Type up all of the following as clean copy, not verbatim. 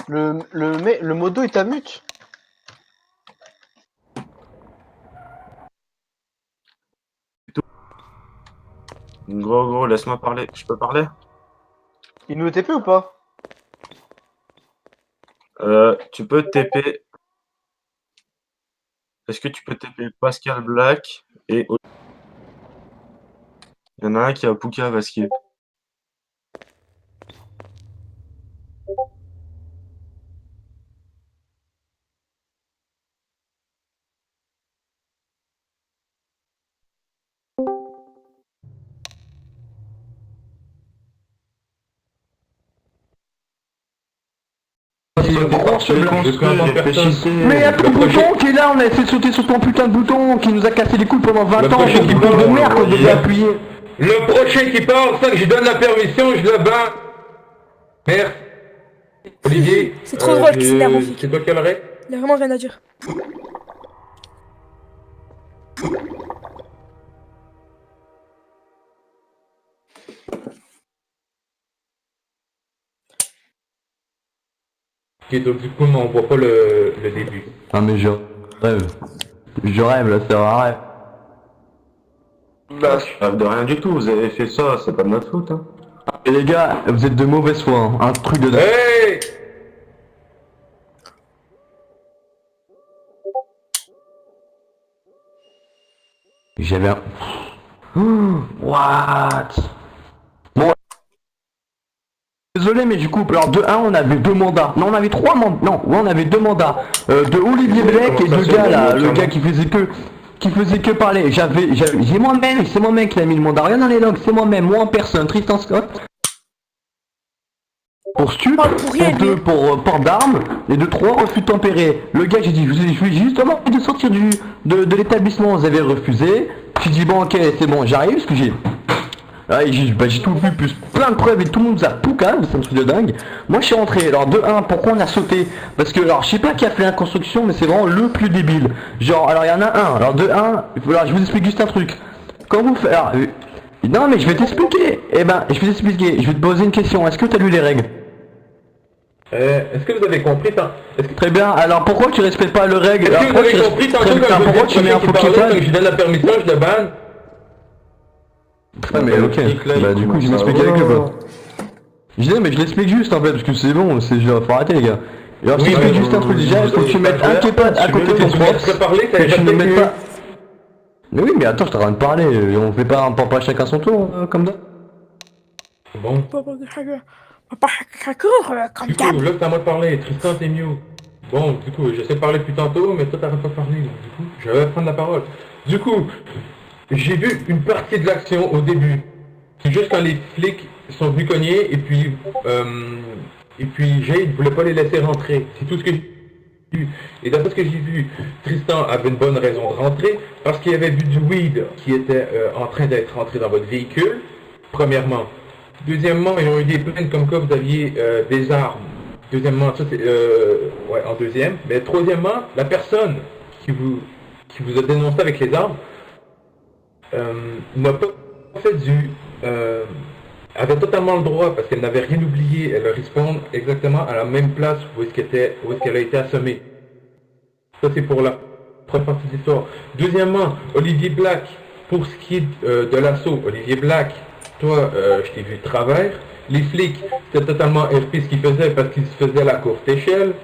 Le modo est à mute. Gros, laisse-moi parler. Je peux parler? Il nous TP ou pas? Tu peux TP. Est-ce que tu peux TP Pascal Black et il y en a un qui a Puka va skip. Mais y'a ton bouton qui est là, on a essayé de sauter sur ton putain de bouton qui nous a cassé les couilles pendant 20 ans, c'est une bouton de merde qu'on devait appuyer. Le prochain qui parle, ça que je donne la permission, je le bats. Merde. Olivier. C'est trop drôle qu'il s'énerve, mon flic. C'est toi qui as l'arrêt? Il a vraiment rien à dire. Ok, donc du coup, non, on voit pas le début. Ah mais je rêve. Je rêve là, c'est un rêve. Bah, je rêve de rien du tout. Vous avez fait ça, c'est pas de notre faute. Hein. Et les gars, vous êtes de mauvaise foi, hein. Un truc de dingue. Hey! J'avais un... What? Bon... Désolé mais du coup, alors de 1 on avait 2 mandats. Non on avait 3 mandats. Non, ouais, on avait 2 mandats. De Olivier Blake et le gars là, le gars qui faisait que parler. J'ai moi-même, c'est moi-même qui a mis le mandat. Rien dans les logs, c'est moi-même, moi en personne, Tristan Scott. Pour stup, Pour rien, pour 2 pour port d'armes, et de 3 refus tempéré. Le gars j'ai dit, je suis justement de sortir de l'établissement, vous avez refusé. J'ai dit bon ok c'est bon j'arrive parce que j'ai... Ouais, j'ai tout vu, plus plein de preuves et tout le monde nous a tout calme, c'est un truc de dingue. Moi je suis rentré, alors de 1, pourquoi on a sauté? Parce que, alors je sais pas qui a fait la construction, mais c'est vraiment le plus débile. Genre, alors il y en a un, alors de 1, alors je vous explique juste un truc. Quand vous faites... Alors, non mais je vais t'expliquer, je vais t'expliquer, je vais te poser une question, est-ce que tu as lu les règles? Est-ce que vous avez compris ça? Très bien, alors pourquoi tu respectes pas le règle? Est-ce que vous avez compris tantôt quand pourquoi tu mets un faux que je donne la permission, je le banne? Ouais mais ok, bah du coup je m'explique avec le quoi. Je dis mais je l'explique juste en fait parce que c'est bon, c'est genre faut arrêter les gars. Alors je t'explique juste un truc déjà, il faut que tu mettes un keypad à côté de ton prof, que tu ne mettes pas... Mais oui mais attends je t'arrête de parler, on fait pas, pas chacun son tour comme ça. Bon. Papa Hacker, comme Du coup, là c'est à moi de parler, Tristan t'es mieux. Bon, du coup, j'essaie de parler depuis tantôt, mais toi t'arrêtes pas de parler, donc du coup, je vais prendre la parole. Du coup, j'ai vu une partie de l'action au début. C'est juste quand les flics sont venus cogner, et puis Jade voulait pas les laisser rentrer. C'est tout ce que j'ai vu. Et d'après ce que j'ai vu, Tristan avait une bonne raison de rentrer, parce qu'il avait vu du weed qui était en train d'être rentré dans votre véhicule, premièrement. Deuxièmement, ils ont eu des plaintes comme quoi vous aviez des armes. Deuxièmement, ça c'est ouais, en deuxième. Mais troisièmement, la personne qui vous a dénoncé avec les armes n'a pas fait avait totalement le droit parce qu'elle n'avait rien oublié. Elle répond exactement à la même place où est-ce qu'elle a été assommée. Ça c'est pour la première partie de l'histoire. Deuxièmement, Olivier Black, pour ce qui est de l'assaut, Olivier Black, toi, je t'ai vu de travers. Les flics, c'était totalement RP ce qu'ils faisaient parce qu'ils se faisaient à la courte échelle.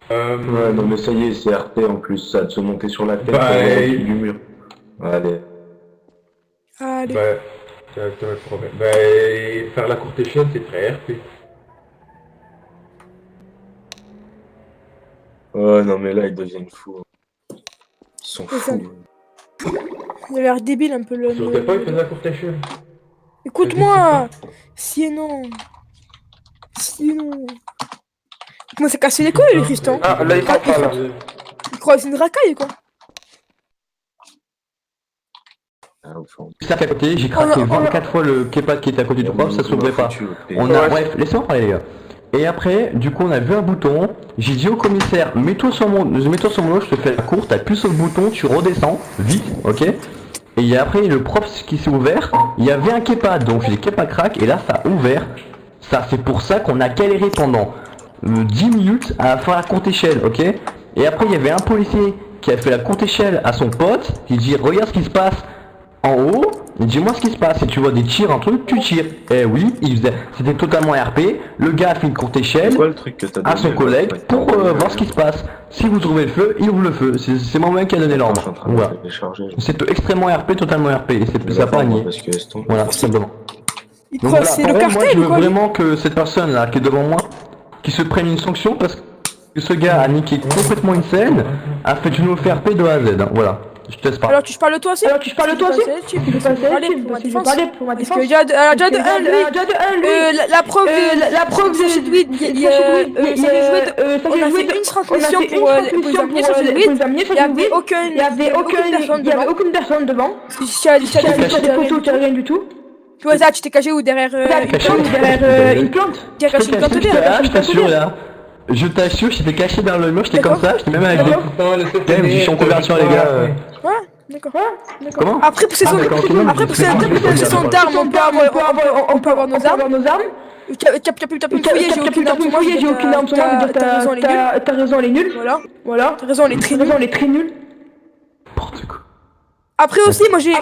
Ouais, non mais ça y est, c'est RP en plus, ça de se monter sur la tête du mur. Allez. Allez. Bah, t'as le problème. Bah, faire la courte échelle, c'est très RP. Ouais, non mais là, ils deviennent fous. Ils sont fous. Il a l'air débile un peu le... Je sais pas, il faisait la courte échelle. Écoute-moi. Sinon... Comment s'est cassé les couilles, Tristan? Ah, là, il faut pas, là. Il croit que c'est une racaille, quoi. Ça fait à côté, j'ai craqué 24 fois le keypad qui était à côté du prof, ça s'ouvrait pas. On a... Bref, laissez-moi parler les gars. Et après, du coup on a vu un bouton, j'ai dit au commissaire, mets-toi sur mon dos, je te fais la course, t'appuies sur le bouton, tu redescends, vite, ok. Et après le prof qui s'est ouvert, il y avait un keypad, donc j'ai keypad crack, et là ça a ouvert. Ça, c'est pour ça qu'on a galéré pendant 10 minutes à faire la compte échelle, ok? Et après, il y avait un policier qui a fait la compte échelle à son pote, qui dit regarde ce qui se passe en haut, et dis-moi ce qui se passe. Si tu vois des tirs, un truc, tu tires. Eh oui, c'était totalement RP. Le gars a fait une compte échelle C'est quoi le truc que t'as à son collègue pour voir ce qui se passe. Si vous trouvez le feu, il ouvre le feu. C'est moi-même qui a donné l'ordre. Voilà. C'est extrêmement RP, totalement RP. Et ça pas nié. Voilà, tout simplement. Il Donc croit voilà, c'est pour le vrai, moi cartel je ou veux quoi? vraiment que cette personne là qui est devant moi, qui se prenne une sanction parce que ce gars a niqué complètement une scène, a fait une OFRP de A à Z. Hein. Voilà, je te laisse parler. Alors tu parles toi aussi? Tu parles toi aussi? Je vais parler pour ma défense. pour ma Parce défense. que déjà de un, lui, la preuve de ce tweet, il y a on a fait une transmission pour les amener sur ce tweet. Il y avait aucune personne devant. Tu as des photos, tu as rien du tout. Tu vois ça, tu t'es caché où derrière une plante. Tu as caché une plante derrière. Je t'assure là. Je t'assure, j'étais caché dans le mur, j'étais comme ça, j'étais même avec des... je suis en conversion les gars. Ouais, d'accord. Comment? Après possession d'armes, on peut avoir nos armes. Tu as pu me fouiller, j'ai aucune arme sur moi, t'as raison, elle est nulle. Voilà, t'as raison, elle est très nulle. N'importe quoi. Après aussi, moi j'ai eu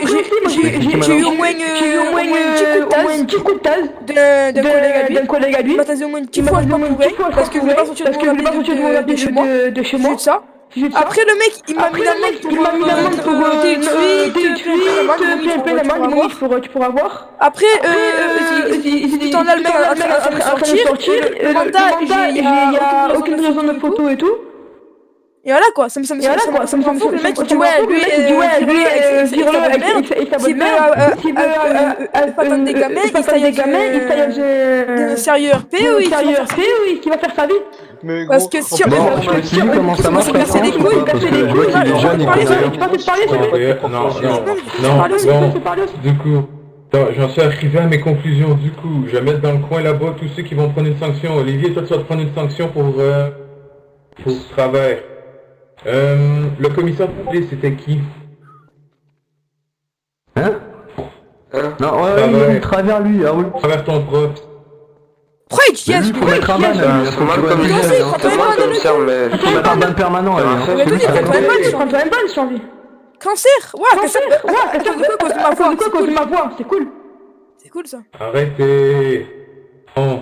au moins un petit coup de tasse d'un collègue à lui. Il m'a tasé au moins une petite fois, je pas parce que je voulais pas sortir de chez moi. Après le mec, il m'a mis l'amende pour des tweets, tu pourras voir. Après, t'en as le mec en train de sortir, le mandat, il y a aucune raison de photo et tout. Et voilà quoi, ça me semble le mec qui dit ouais, lui, s'il veut pas attendre des gamins, il taille un sérieux RP ou qui va faire sa vie. Parce que si on comment ça marche casser les couilles, parce que je vois qu'il est jeune et tu peux te parler Non, du coup, j'en suis arrivé à mes conclusions, du coup, je vais mettre dans le coin là-bas tous ceux qui vont prendre une sanction. Olivier, toi tu vas te prendre une sanction pour ce travail. Le commissaire de police, c'était qui? Hein? Non, ouais, il travers lui, ah oui. Travers ton prof. Pourquoi il dit faut mettre un ban, faut mettre un ban permanent, Cancer? Ouais, à cause de ma voix, c'est cool. C'est cool ça. Arrêtez. Oh.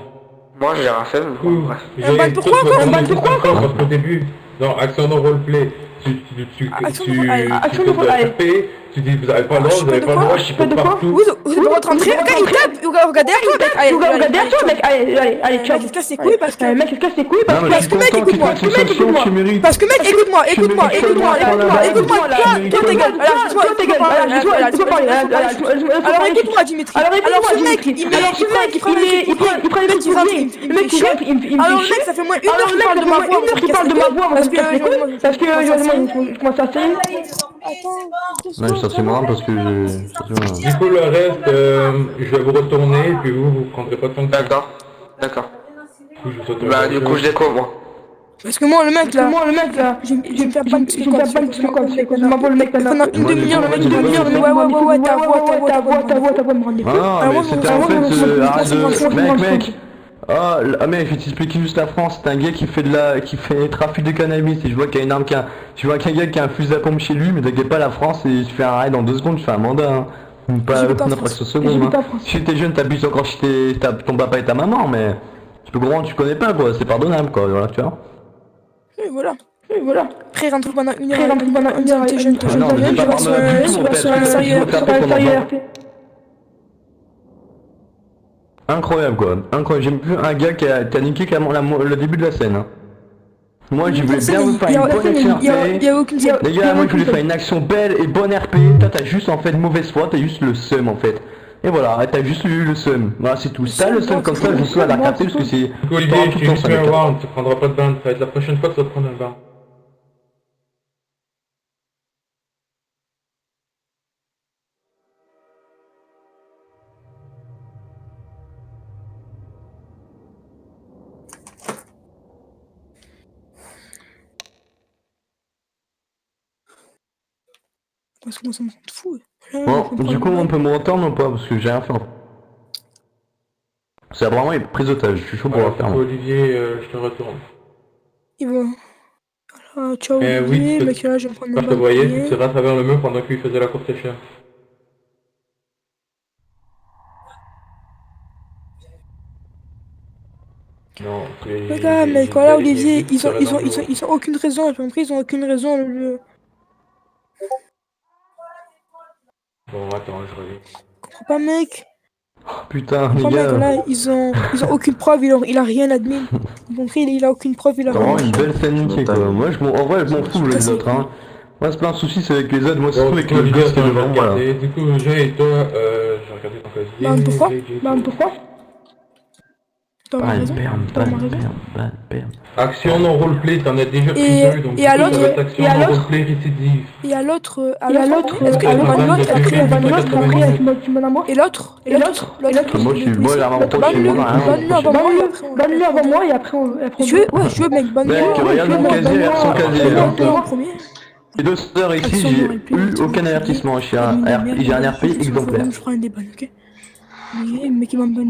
Moi j'ai rien fait, mais Un ban pourquoi encore? Parce qu'au début, non, action de roleplay. Action de roleplay. Tu dis vous avez pas le droit, je peux partout. Vous devez rentrer, il tape, regardez à toi, mec. Allez, tu vas te casser les couilles parce que mec, écoute-moi. Parce que mec, écoute-moi. Toi t'es gueule. Alors écoute-moi, Dimitri. Alors ce mec, il prend le mec qui rentre, alors le mec, ça fait moins une heure qu'il parle de ma voix, parce que je commence à faire. Ouais, je sortis moi parce que Du coup, le reste, je vais vous retourner et puis vous prendrez pas de temps. D'accord. Du coup, je découvre, moi. Parce que moi, le mec là, je vais me faire ban parce que je m'envoie le mec pendant une demi-heure, ouais, ta voix me rend des couilles. Ah, mais c'était en fait, mec. Ah mec, je vais t'expliquer juste la France, c'est un gars qui fait trafic de cannabis et je vois qu'il y a une arme tu vois qu'un gars qui a un fusil à pompe chez lui, mais t'inquiète pas la France et tu fais un raid dans 2 secondes, tu fais un mandat hein. Pas une infraction seconde hein. Si t'es jeune t'abuses encore chez ton papa et ta maman, mais tu peux comprendre, tu connais pas quoi, c'est pardonnable quoi, voilà tu vois. Et voilà. Après rentre pendant une heure, t'es jeune, je vais sur un sérieux RP. Incroyable quoi, incroyable, j'ai vu un gars qui a niqué le début de la scène hein. Moi je voulais bien vous faire une bonne action RP. Les gars, moi je voulais faire une action belle et bonne RP. Toi t'as juste en fait mauvaise foi, t'as juste le seum en fait. Et voilà, t'as juste eu le seum. Voilà c'est tout. T'as le seum comme ça, je suis à la capter parce que c'est... Olivier, tu me fais un round, tu prendras pas de ban, ça va être la prochaine fois que tu vas te prendre un ban. Parce que moi ça me rend fou. Bon, du coup on peut me entendre ou pas parce que j'ai rien fait. C'est vraiment une prise d'otage, je suis chaud pour Voilà, la faire. du coup, moi. Olivier, je te retourne. Il va. Voilà, ciao, Oui, Olivier, mec, là, je vais me prendre Quand une je te balle. voyais, tu tirais à travers le mur pendant qu'il faisait la course échelle. Non, Les gars, j'ai mec, voilà, j'ai vu Olivier, que tu serais dans le bureau. ils ont aucune raison, j'ai compris, ils ont aucune raison. Bon, attends, je reviens. Comprends pas, mec. Putain, les Comprends, mec, gars. voilà, ils ont aucune preuve, il a rien admis. J'ai compris, il a aucune preuve, il a C'est rien vraiment une belle scène niquée quoi. Moi, en vrai, je m'en fous les autres. Hein. Moi, c'est pas un souci, c'est avec les autres. Moi, c'est Bon, tout du avec coup, le Olivier, gosse qui est attends, je vais devant, voilà. regarder. Du coup, Jay et toi, j'ai regardé ton casier. Bah, pourquoi Bah, pourquoi T'as ma raison. Bam. Action non roleplay, t'en as déjà pris Et- deux, donc et du à coup, ça l'autre- va être action et à non l'autre- roleplay récidive. Et à l'autre, Est-ce que la Van vanne Lot de a pris Cécile, Van c'est Lot pas a 80 pris minutes. avec mon amour. Et l'autre, Moi, je suis moi, la Ban-le, je suis moi, là, hein. Banne-le avant moi et après on... Je veux, mec, ban-le. Mec, regarde mon casier, regarde son casier. Ban-le Hein. en premier. Les 2 sœurs ici, Action j'ai non roleplay, eu action aucun non avertissement. roleplay. J'ai un RP exemplaire. Je prends un déban, ok? Mais, mec, il m'a ban.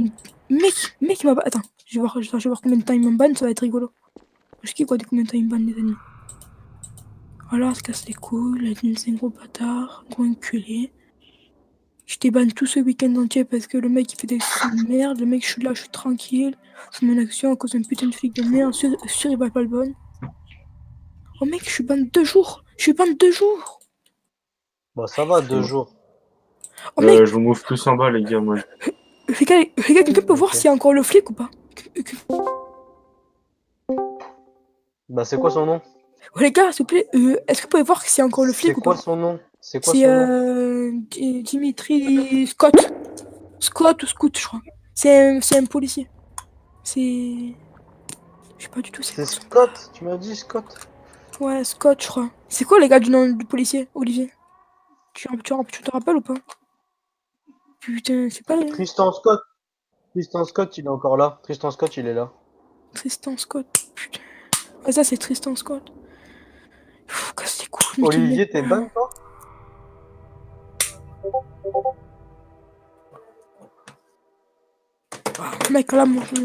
Mec, il m'a ban. Attends, je vais voir combien de temps il m'a ban, ça va être rigolo. Je kiffe quoi, de combien de temps il me ban, les ennemis. Voilà, se casse les couilles, c'est un gros bâtard, gros enculé. Je t'ai ban tout ce week-end entier parce que le mec il fait des actions de merde, le mec je suis là, je suis tranquille, c'est mon action à cause d'un putain de flic de merde, sûr il va pas le bon. Oh mec, je suis ban 2 jours, Bon, ça va, 2 jours. Oh mec, Je vous m'ouvre tous en bas, les gars, moi. les gars, quelqu'un peut voir Ok. s'il y a encore le flic ou pas? Bah, c'est quoi son nom? Oh, les gars, s'il vous plaît, est-ce que vous pouvez voir s'il y a encore le C'est flic ou quoi pas? son nom? C'est quoi C'est son nom? Dimitri Scott. Scott ou Scout, je crois. C'est un policier. C'est... Je sais pas du tout c'est C'est quoi. Scott? Tu m'as dit Scott? Ouais, Scott, je crois. C'est quoi les gars du nom du policier, Olivier? Tu te rappelles ou pas? Putain, c'est pas les... Tristan Scott. Tristan Scott, il est encore là. Tristan Scott, il est là. Tristan Scott. Putain. Ah, ça, c'est Tristan Scott. Pfff, casse les couilles. mec, il Olivier, me- t'es ban, toi? Mec, là, moi, je...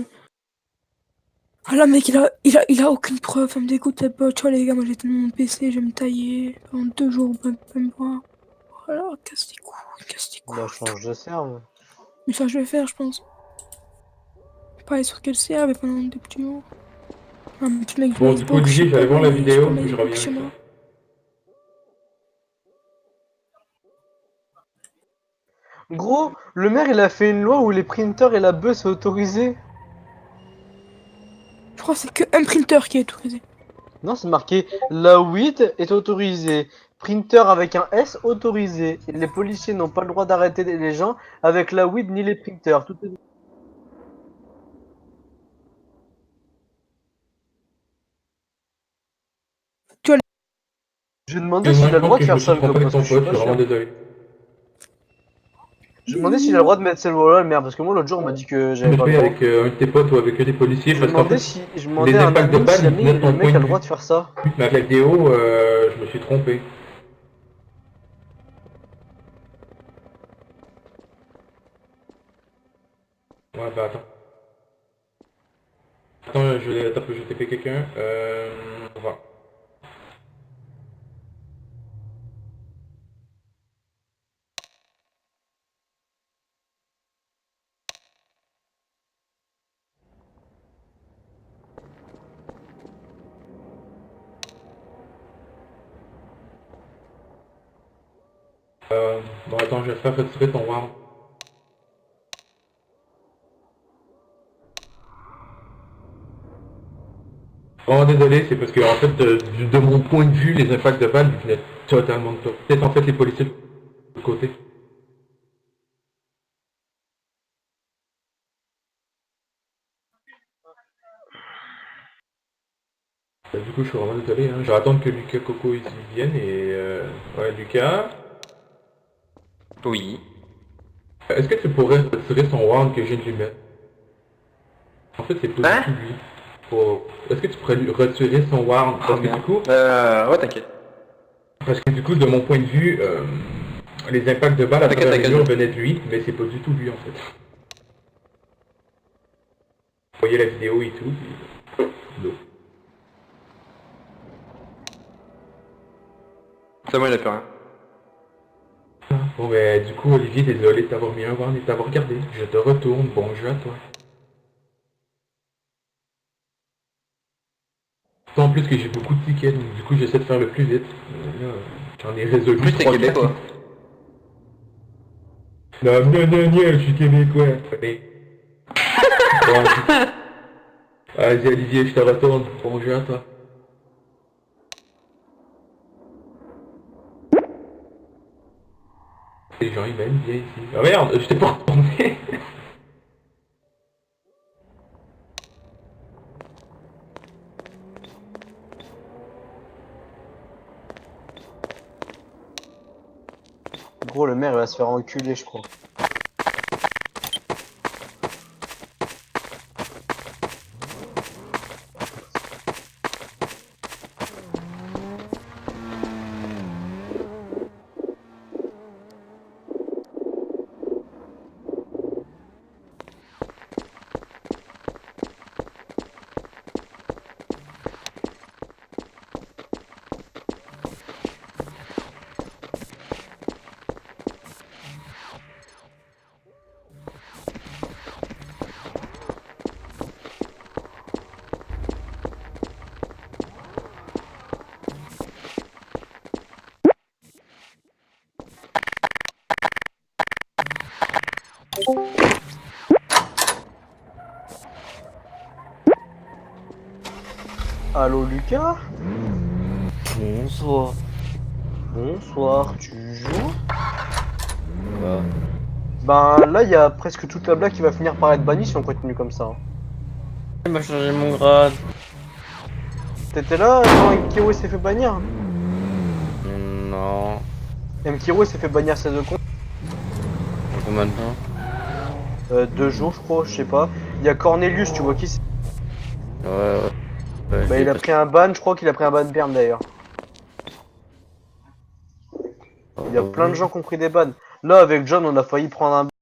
Ah là, mec, il a aucune preuve. Ça me dégoûte, cette pote. Tu vois, les gars, moi, j'ai tenu mon PC, je vais me tailler. Pendant 2 jours, on peut me voir. Voilà, casse les couilles. Bah, change de serve. Mais ça, je vais faire, je pense. Pas aller sur quel serve pendant des petits mots. Ah, mais putain, mec, Bon, je du coup, Olivier, sais j'allais pas, voir la mais vidéo, sais pas, puis je mais reviens chez avec moi. Gros, le maire, il a fait une loi où les printers et la bœuf c'est autorisé. Je crois que c'est qu'un printer qui est autorisé. Non, c'est marqué la weed est autorisée. Printer avec un S autorisé. Et les policiers n'ont pas le droit d'arrêter les gens avec la weed ni les printers. Tout est... Je demandais s'il a le droit de faire ça, le Je me copain, suis trompé avec parce que ton je suis pote, pas je suis vraiment sûr. désolé. Je demandais s'il a le droit de mettre cette loi-là, le maire, parce que moi l'autre jour on m'a dit que Je j'avais me pas le fais droit. avec un de tes potes ou avec des policiers, Je parce qu'en demandais fait, si je demandais les à un impacts de ami balle, si ils venaient de ton le mec point a de le droit vue. de faire ça. mais avec la vidéo, je me suis trompé. Ouais, bah attends. Attends, je vais taper quelqu'un. Voilà. Bon attends, je vais faire retirer ton warm. Vraiment désolé, c'est parce que en fait, de mon point de vue, les impacts de balles venaient totalement de toi. Peut-être en fait les policiers de l'autre côté. Du coup, je suis vraiment désolé, hein. Je vais attendre que Lucas Coco ici vienne et ouais, Lucas. Oui. Est-ce que tu pourrais retirer son warm que je viens de lui mettre? En fait, c'est pas Hein? du tout lui. Est-ce que tu pourrais lui retirer son warm? Parce que du coup, Ouais, t'inquiète. de mon point de vue, les impacts de balles à T'inquiète, travers les t'inquiète. murs venaient de lui, mais c'est pas du tout lui en fait. Vous voyez la vidéo et tout, puis... l'eau. C'est moi, il a fait rien. Bon ben du coup Olivier, désolé de t'avoir mis un vent et de t'avoir regardé. Je te retourne, bon jeu à toi. En plus que j'ai beaucoup de tickets, donc du coup j'essaie de faire le plus vite. Là, j'en ai résolu Plus t'es 3, québécois. 4. Non, je suis québécois. Allez. Bon, vas-y Olivier, je te retourne, bon jeu à toi. Les gens ils m'aiment bien ici. Ah merde, je t'ai pas retourné. Gros, le maire il va se faire enculer, je crois. Allô Lucas? Bonsoir. Bonsoir, tu joues? Ben là, il y a presque toute la blague qui va finir par être bannie si on continue comme ça. Il m'a changé mon grade. T'étais là quand Mkiro s'est fait bannir? Non. Mkiro s'est fait bannir ses deux comptes. Combien de temps? 2 jours, je crois, je sais pas. Il y a Cornelius, tu vois qui c'est? Ouais. Bah, il a pris un ban, je crois qu'il a pris un ban perm d'ailleurs. Il y a plein de gens qui ont pris des bans. Là, avec John, on a failli prendre un